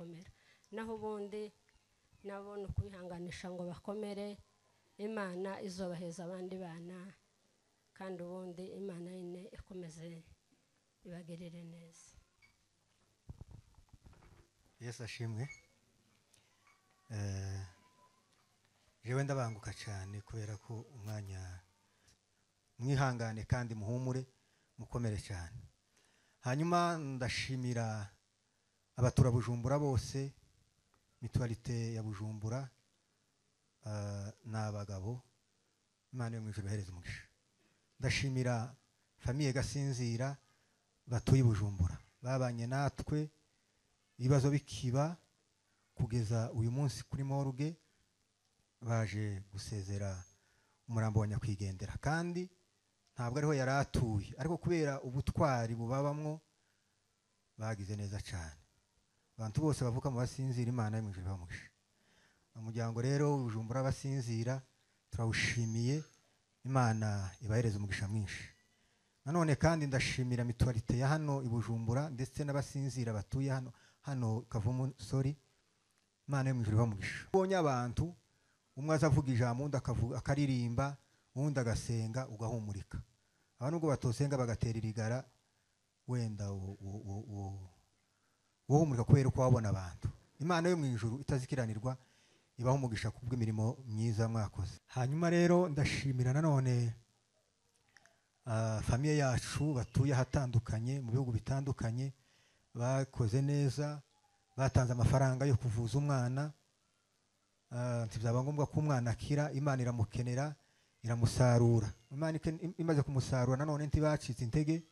bagakomera naho ubundi nabo no kwihanganisha ngo bakomere Imana izobaheza abandi bana kandi ubundi Imana ine ikomeze ibagirire neza. Yesu ashimwe. Jewe ndabanguka cyane kubera ko umwanya mwihangane kandi muhumure mukomere cyane. Hanyuma ndashimira abatura Bujumbura bose, mutualite ya Bujumbura n'abagabo, Imana yo mu ijuru ibahereze umugisha. Ndashimira famiye Gasinzira batuye Bujumbura, babanye natwe ibibazo bikiba kugeza uyu munsi kuri morgue, baje gusezera umurambo wa nyakwigendera kandi ntabwo ariho yaratuye, ariko kubera ubutwari bubabamwo bagize neza cyane. Abantu bose bavuka mu Basinzira Imana yo mu ijuru ibamugisha. Umuryango rero Bujumbura Basinzira turawushimiye, Imana ibahereze umugisha mwinshi. Nanone kandi ndashimira mutualite ya hano i Bujumbura ndetse n'Abasinzira batuye hano Kavumu sorry, Imana yo mu ijuru ibamugisha. Ubonye abantu umwe azavuga ijambo undi akaririmba undi agasenga ugahumurika, aba nubwo batosenga bagatera irigara wenda wohumurika kubera uko wabona abantu. Imana yo mu ijuru itazikiranirwa ibaho umugisha kubw'imirimo myiza mwakoze. Hanyuma rero ndashimira nanone famiye yacu batuye hatandukanye mu bihugu bitandukanye, bakoze neza, batanze amafaranga yo kuvuza umwana. Byaba ngombwa ko umwana akira, Imana iramukenera iramusarura. Imana imaze kumusarura nanone ntibacitse intege,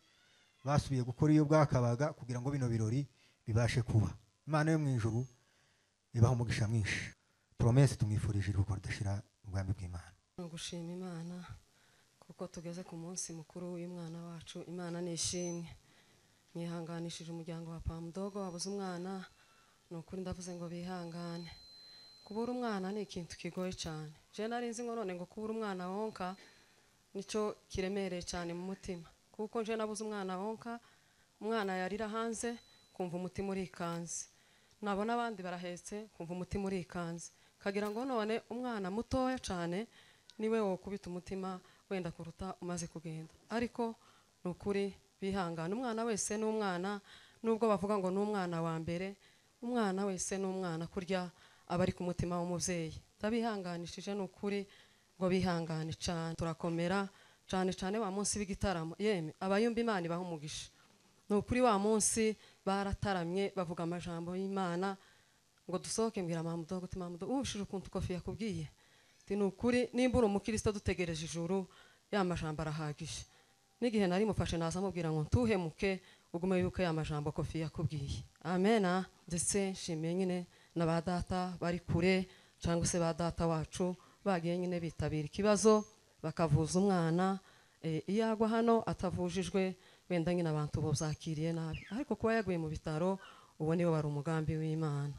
basubiye gukora iyo bwakabaga kugira ngo bino birori bibashe kuba. Imana yo mu ijuru ibaho umugisha mwinshi. Promesse tumwifurije iruko ridashira ubwami bw'Imana. Gushima Imana kuko tugeze ku munsi mukuru w'Imwana wacu. Imana nishimye. Mwihanganishije umuryango wa Pamudogo wabuze umwana, nukuri ndavuze ngo bihangane. Kubura umwana ni ikintu kigoye cyane. Je narinzi ngo none ngo kubura umwana wonka nico kiremereye cyane mu mutima, kuko je nabuze umwana wonka, umwana yarira hanze kumva umutima urikanze, nabona abandi barahetse kumva umutima urikanze, kagira ngo none umwana mutoya cyane niwe wo kubita umutima wenda kuruta umaze kugenda. Ariko nukuri bihangana, umwana wese n'umwana, nubwo bavuga ngo n'umwana wa mbere, umwana wese n'umwana kurya abari ku mutima w'umuvyeyi. Ndabihanganishije nukuri ngo bihangane cyane, turakomera cyane cyane wa munsi w'igitaramo. Yeme abayumba Imana ibaho umugisha. Nukuri wa munsi barataramye bavuga amajambo y'Imana ngo dusohoke, mbwira Mamudogo ati Mamudogo ubushije ukuntu Kofi yakubwiye ati nukuri nimba uri umukristo dutegereje ijuru ya majambo arahagije. N'igihe nari mufashe naza mubwira ngo ntuhemuke ugume yuko ya majambo Kofi yakubwiye. Amena. Ndetse nshimiye nyine na ba data bari kure cyangwa se ba data wacu bagiye nyine bitabira ikibazo bakavuza umwana, iyagwa hano atavujijwe wenda nyine abantu bo zakiriye nabi, ariko kuba yaguye mu bitaro ubu niwe wari umugambi w'Imana.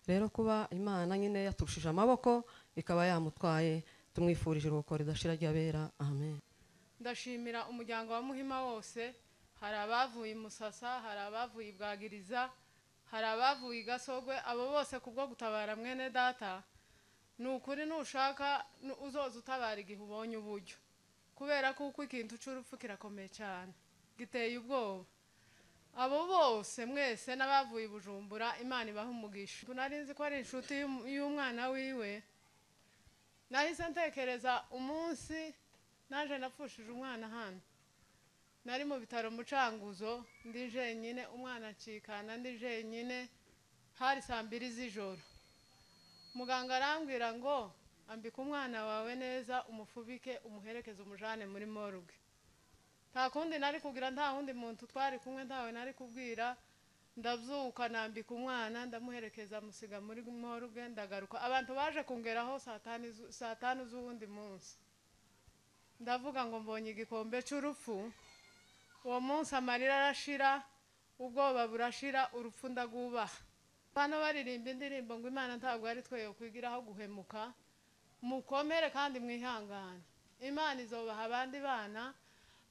Rero kuba Imana nyine yaturushije amaboko ikaba yamutwaye, tumwifurije uruko ridashira ry'abera. Amen. Ndashimira umuryango wa Muhima wose, hari abavuye i Musasa, hari abavuye i Bwagiriza, hari abavuye i Gasogwe, abo bose kubwo gutabara mwene data. Nukuri nushaka uzoza utabara igihe ubonye uburyo, kubera kuko ikintu cy'urupfu kirakomeye cyane giteye ubwoba. Abo bose mwese n'abavuye Bujumbura Imana ibaha umugisha. Tunarinzi ko ari inshuti y'umwana wiwe, nahise ntekereza umunsi naje napfushije umwana hano, nari mu bitaro mu Canguzo ndi jenyine, umwana acikana ndi jenyine, hari 2 z'ijoro. Muganga arambwira ngo ambika umwana wawe neza, umufubike umuherekeze umujane muri morgue. Nta kundi nari kugira, nta wundi muntu twari kumwe, ntawe nari kubwira. Ndavyuka nambika umwana ndamuherekeza musiga muri morgue, ndagaruka. Abantu baje kungeraho saa 5 z'uwundi munsi. Ndavuga ngo mbonye igikombe cy'urupfu. Uwo munsi amarira arashira, ubwoba burashira, urupfu ndagubaha. Bano baririmba indirimbo ngo Imana ntabwo ari twe yo kwigiraho guhemuka, mukomere kandi mwihangane. Imana izobaha abandi bana,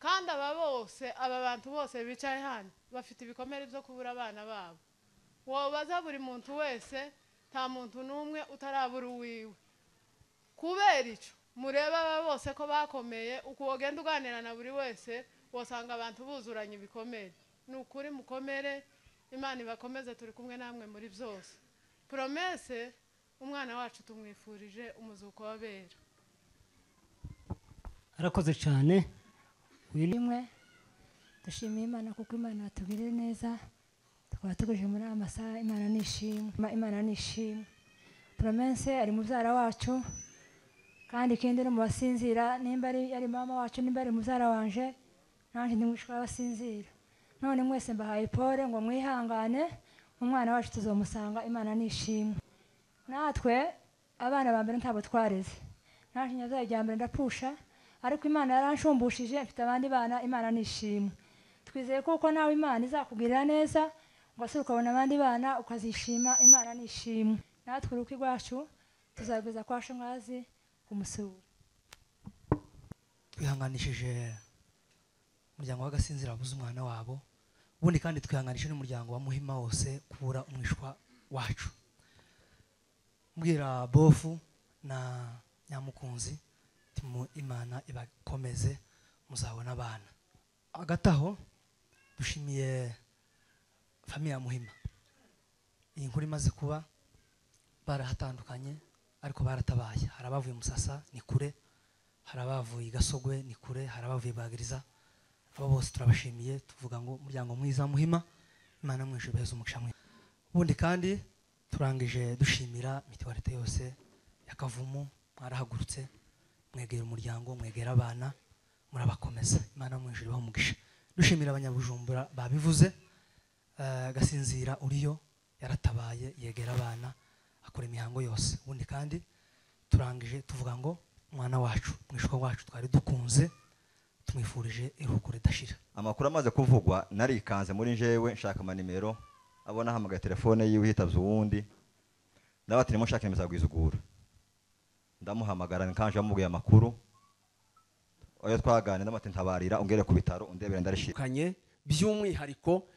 kandi aba bantu bose bicaye hano bafite ibikomere byo kubura abana babo. wobaza buri muntu wese nta muntu n'umwe utarabura uwiwe. Kubera ico mureba aba bose ko bakomeye, uko wogenda uganira na buri wese wosanga abantu buzuranye ibikomere. Ni ukuri mukomere, Imana ibakomeze, turi kumwe namwe muri byose. Promese umwana wacu tumwifurije umuzuko w'abera. Arakoze cyane. Imwe dushimiye Imana kuko Imana yatugiriye neza, tukaba tuguje muri amasaha. Imana nishimwe, Imana nishimwe. Promese ari mubyara wacu, kandi ikindi no mu basinzira, nimba ari mama wacu, nimba ari mubyara wanje, nanjye ndi mwishwa abasinzira. None mwese mbahaye pole ngo mwihangane, umwana wacu tuzomusanga. Imana nishimwe. Natwe abana ba mbere ntabo twareze, nanjye nyazaye rya mbere ndapfusha, ariko Imana yaranshumbishije, mfite abandi bana. Imana nishimwe. Twizeye kuko nawe Imana izakugirira neza, ngo ukabona abandi bana ukazishima. Imana nishimwe. Natwe uruki rwacu tuzageza kwa Shangazi kumusura. Twihanganishije umuryango w'Agasinzira abuze umwana wabo, ubundi kandi twihanganishije n'umuryango wa Muhima wose kubura umwishwa wacu. Mbwira Bofu na Nyamukunzi Imana ibakomeze, muzabona abana. Agataho dushimiye famiye ya Muhima. Iyi nkuru imaze kuba barahatandukanye, ariko baratabaye. Hari abavuye Musasa ni kure, hari abavuye Gasogwe ni kure, hari abavuye Bagiriza. Abo bose turabashimiye, tuvuga ngo umuryango mwiza Muhima, Imana mwinshi beheza umugisha mwe. Ubundi kandi turangije dushimira mitiwarite yose ya Kavumu, mwarahagurutse mwegera umuryango, mwegera abana, murabakomeza. Imana mwinshi beho umugisha. Dushimira abanyabujumbura babivuze, Gasinzira uriyo yaratabaye yegera abana, akora imihango yose. Ubundi kandi turangije tuvuga ngo umwana wacu, mwishwa wacu twari dukunze, tumwifurije iruhuko ridashira. Amakuru amaze kuvugwa narikanze muri njewe, nshaka amanimero, abona hamagaye telefone yiwe hitavye uwundi, ndabati nimo nshaka nemeza gwizugura. Ndamuhamagara nkanje amubwiye amakuru, oyo twagane ndamati ntabarira ungere ku bitaro undebere ndarishikanye. By'umwihariko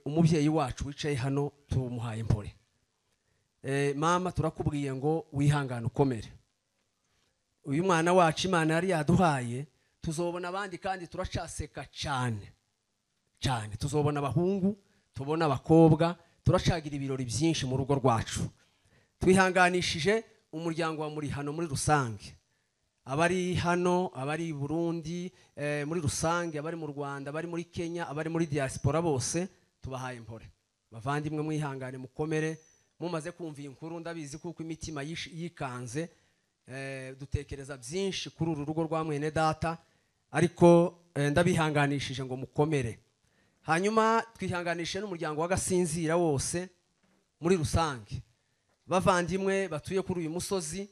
umubyeyi wacu wicaye hano tumuhaye impore. Mama turakubwiye ngo wihangane ukomere. Uyu mwana wacu Imana yari yaduhaye, tuzobona abandi kandi turacaseka cyane cyane. Tuzobona abahungu, tubona abakobwa, turacagira ibirori byinshi mu rugo rwacu. Twihanganishije umuryango wa muri hano muri rusange, abari hano, abari Burundi, muri rusange, abari mu Rwanda, abari muri Kenya, abari muri diaspora, bose tubahaye impore. Bavandimwe mwihangane mukomere, mumaze kumva inkuru ndabizi kuko imitima yikanze, dutekereza byinshi kuri uru rugo rwa mwene data, ariko ndabihanganishije ngo mukomere. Hanyuma twihanganishije n'umuryango w'Agasinzira wose muri rusange, bavandimwe batuye kuri uyu musozi.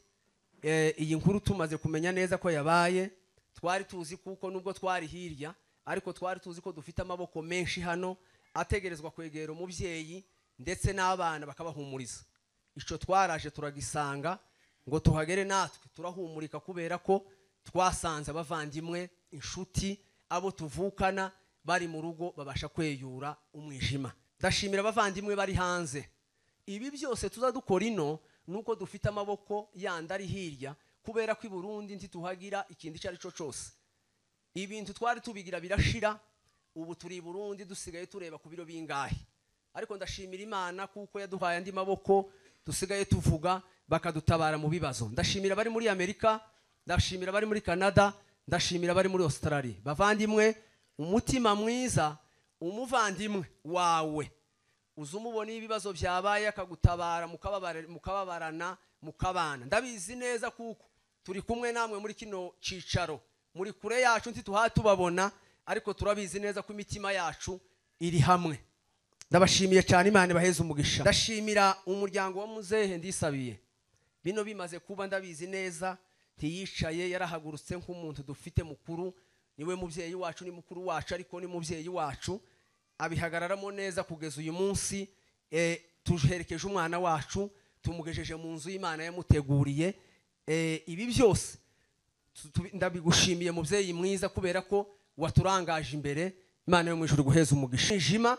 Iyi nkuru tumaze kumenya neza ko yabaye, twari tuzi kuko nubwo twari hirya, ariko twari tuzi ko dufite amaboko menshi hano ategerezwa kwegera umubyeyi ndetse n'abana bakabahumuriza. Ico twaraje turagisanga ngo tuhagere natwe turahumurika, kubera ko twasanze abavandimwe, inshuti, abo tuvukana bari mu rugo babasha kweyura umwijima. Ndashimira abavandimwe bari hanze. Ibi byose tuzadukora ino nuko dufite amaboko yandi ari hirya, kubera ko I Burundi ntituhagira ikindi cyari cyo cyose. Ibintu twari tubigira birashira, ubu turi I Burundi dusigaye tureba ku biro bingahe. Ariko ndashimira Imana kuko yaduhaye andi maboko, dusigaye tuvuga bakadutabara mu bibazo. Ndashimira bari muri Amerika, ndashimira bari muri Canada, ndashimira bari muri Australia. Bavandimwe, umutima mwiza, umuvandimwe wawe uzumubona ibibazo byabaye akagutabara, mukababarana, mukabana. Ndabizi neza kuko turi kumwe namwe muri kino cicaro, muri kure yacu ntituhatubabona, ariko turabizi neza ko imitima yacu iri hamwe. Ndabashimiye cyane, Imana baheze umugisha. Ndashimira umuryango wa muzehe Ndisabiye. Bino bimaze kuba ndabizi neza, ntiyicaye yarahagurutse nk'umuntu dufite mukuru, niwe mubyeyi wacu, ni mukuru wacu, ariko ni mubyeyi wacu, abihagararamo neza kugeza uyu munsi. Tuherekeje umwana wacu, tumugejeje mu nzu y'Imana yamuteguriye. Ibi byose ndabigushimiye mubyeyi mwiza, kubera ko waturangaje imbere. Imana yo mu ijuru guheza umugisha. Jima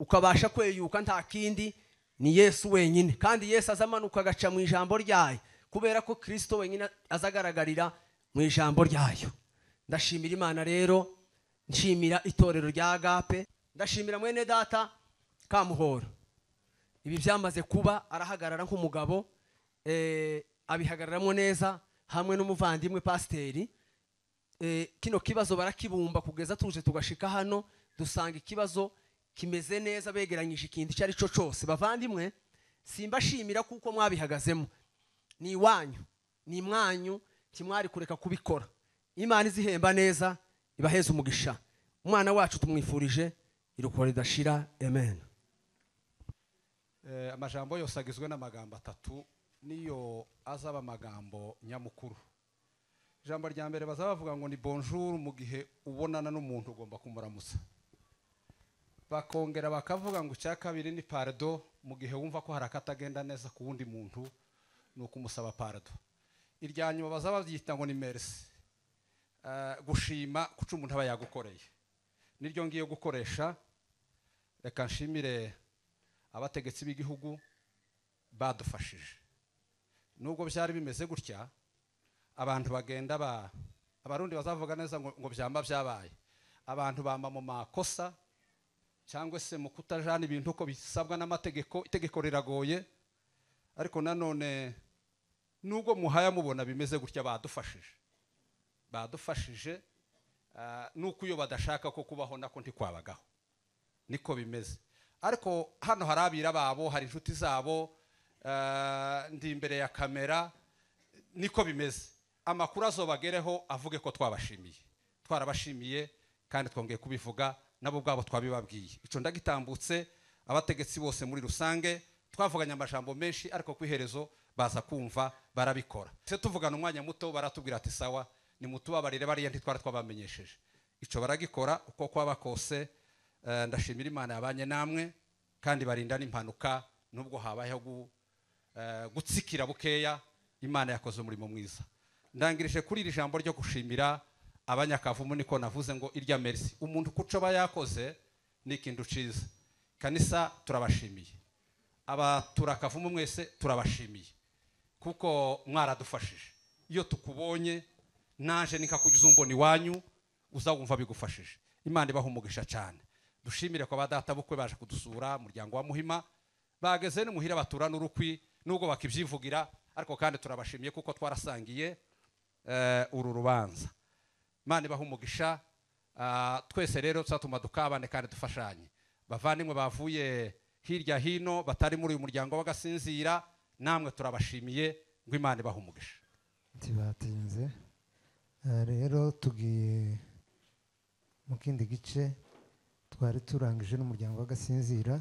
ukabasha kweyuka nta kindi ni Yesu wenyine, kandi Yesu azamanuka agaca mu ijambo ryayo, kubera ko Kristo wenyine azagaragarira mu ijambo ryayo. Ndashimira Imana rero, nshimira itorero rya Agape, ndashimira mwene data Kamuhoro. Ibi byamaze kuba, arahagarara nk'umugabo, abihagararamo neza hamwe n'umuvandimwe pasiteri. Kino kibazo barakibumba kugeza tuje tugashika hano, dusanga ikibazo kimeze neza, begeranyije ikintu icyo ari cyo cyose. Bavandimwe, simbashimira kuko mwabihagazemo, ni iwanyu, ni imwanyu, kimwari kureka kubikora. Imana izihemba neza, ibaheze umugisha. Umwana wacu tumwifurije iruko ridashira. Amen. Amajambo yose agizwe n'amagambo atatu, niyo azaba amagambo nyamukuru. Ijambo rya mbere bazaba bavuga ngo ni bonjour, mu gihe ubonana n'umuntu ugomba kumuramutsa. Bakongera bakavuga ngo icya kabiri ni pardon, mu gihe wumva ko hari akatagenda neza ku wundi muntu, ni ukumusaba pardon. Irya nyuma bazaba babyita ngo ni merci, gushima kuco umuntu aba yagukoreye. Niryo ngiye gukoresha. Reka nshimire abategetsi b'igihugu badufashije. Nubwo byari bimeze gutya, abantu bagenda abarundi bazavuga neza ngo byamba byabaye. Abantu bamba mu makosa cyangwa se mu kutajana ibintu uko bisabwa n'amategeko. Itegeko riragoye, ariko nanone nubwo muhaya mubona bimeze gutya, badufashije nuko iyo badashaka ko kubaho nako ntikwabagaho, niko bimeze. Ariko hano hari abira babo, hari inshuti zabo, ndi imbere ya kamera, niko bimeze. Amakuru azobagereho avuge ko twarabashimiye kandi twongeye kubivuga, nabo bwabo twabibabwiye. Ico ndagitambutse, abategetsi bose muri rusange twavuganye amajambo menshi, ariko kwiherezo baza kumva barabikora. Se tuvugana umwanya muto baratubwira ati sawa, ni mutubabarire bariya ntitwara twabamenyesheje. Ico baragikora uko kwaba kose. Ndashimira Imana yabanye namwe kandi barinda n'impanuka, nubwo habayeho gutsikira bukeya. Imana yakoze umurimo mwiza. Ndangirije kuri iri jambo ryo gushimira abanyakavumu, niko navuze ngo irya merci. Umuntu kuco bayakoze ni ikintu ciza. Kanisa turabashimiye, abaturakavumu mwese turabashimiye, kuko mwaradufashije. Iyo tukubonye naje nikakugiza umboni wanyu, uzawumva bigufashije. Imana ibaha umugisha cyane. Dushimire ko badata bukwe baje kudusura, muryango wa Muhima bageze no muhira baturana urukwi, nubwo bakivyivugira, ariko kandi turabashimiye kuko twarasangiye uru rubanza. Imana ibaha umugisha. Twese rero tsatuma dukabane kandi dufashanye. Bavandimwe bavuye hirya hino batari muri uyu muryango w'Agasinzira, namwe turabashimiye ngo Imana ibaha umugisha. Tibatinze rero tugiye mu kindi gice twari turangije n'umuryango w'Agasinzira.